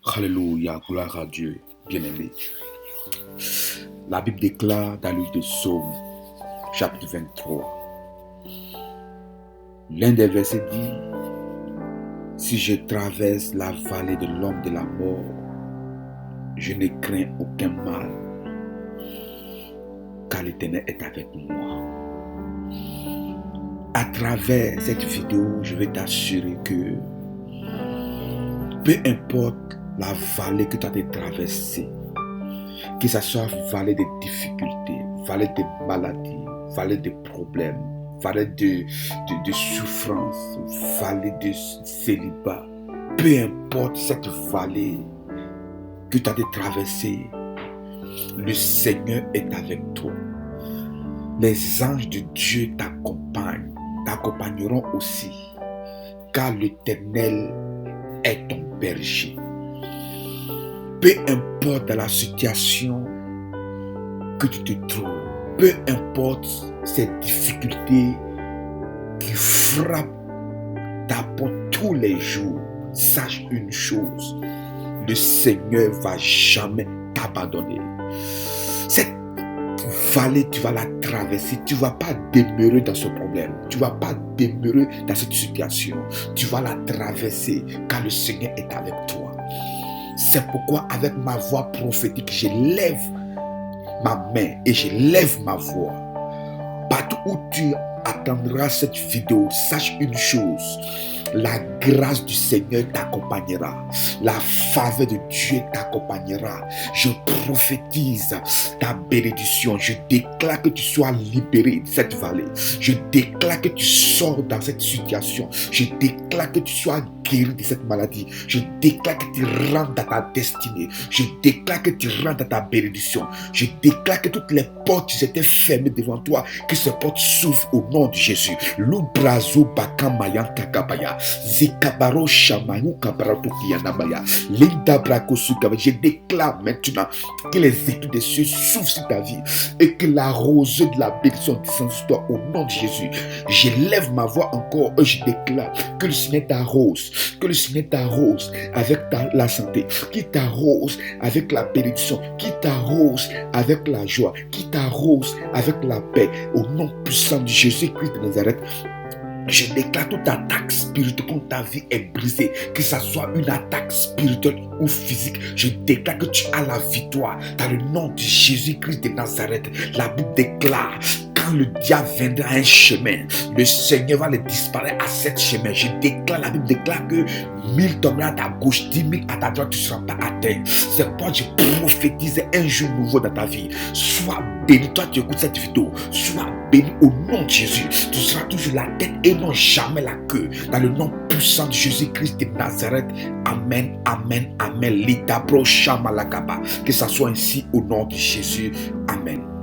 Alléluia, gloire à Dieu, bien-aimé. La Bible déclare dans le livre de Psaume, chapitre 23, l'un des versets dit: si je traverse la vallée de l'ombre de la mort, je ne crains aucun mal, car l'Éternel est avec moi. À travers cette vidéo, je vais t'assurer que peu importe la vallée que tu as de traverser, que ce soit vallée de difficultés, vallée de maladies, vallée de problèmes, vallée de souffrance, vallée de célibat, peu importe cette vallée que tu as de traverser, le Seigneur est avec toi. Les anges de Dieu t'accompagneront aussi, car l'Éternel est ton berger. Peu importe la situation que tu te trouves, peu importe ces difficultés qui frappent ta porte tous les jours, sache une chose: le Seigneur ne va jamais t'abandonner. Cette vallée, tu vas la traverser, tu ne vas pas demeurer dans ce problème, tu ne vas pas demeurer dans cette situation, tu vas la traverser car le Seigneur est avec toi. C'est pourquoi avec ma voix prophétique, je lève ma main et je lève ma voix. Partout où tu attendras cette vidéo, sache une chose: la grâce du Seigneur t'accompagnera. La faveur de Dieu t'accompagnera. Je prophétise ta bénédiction. Je déclare que tu sois libéré de cette vallée. Je déclare que tu sors dans cette situation. Je déclare que tu sois guéri de cette maladie. Je déclare que tu rentres dans ta destinée. Je déclare que tu rentres dans ta bénédiction. Je déclare que toutes les portes qui étaient fermées devant toi, que ces portes s'ouvrent au nom de Jésus. L'ubrazo bakamayan kakabaya. Zikabaro shamayou kabarato kiyanabaya. Linda brakosu kabaya. Je déclare maintenant que les éclats des cieux s'ouvrent sur ta vie et que la rosée de la bénédiction descend sur toi au nom de Jésus. Je lève ma voix encore et je déclare que le Seigneur t'arrose, que le Seigneur t'arrose avec la santé, qui t'arrose avec la bénédiction, qui t'arrose avec la joie, qui t'arrose avec la paix au nom puissant de Jésus-Christ de Nazareth. Je déclare toute attaque spirituelle contre ta vie est brisée, que ce soit une attaque spirituelle ou physique. Je déclare que tu as la victoire dans le nom de Jésus-Christ de Nazareth. La Bible déclare: quand le diable viendra à un chemin, le Seigneur va le disparaître à cet chemin. Je déclare, la Bible déclare que 1000 tomberont à ta gauche, 10 000 à ta droite, tu ne seras pas atteint. C'est pourquoi je prophétise un jour nouveau dans ta vie. Sois béni, toi tu écoutes cette vidéo, sois béni au nom de Jésus. Tu seras toujours la tête et non jamais la queue. Dans le nom puissant de Jésus-Christ de Nazareth. Amen, amen, amen. Que ça soit ainsi au nom de Jésus. Amen.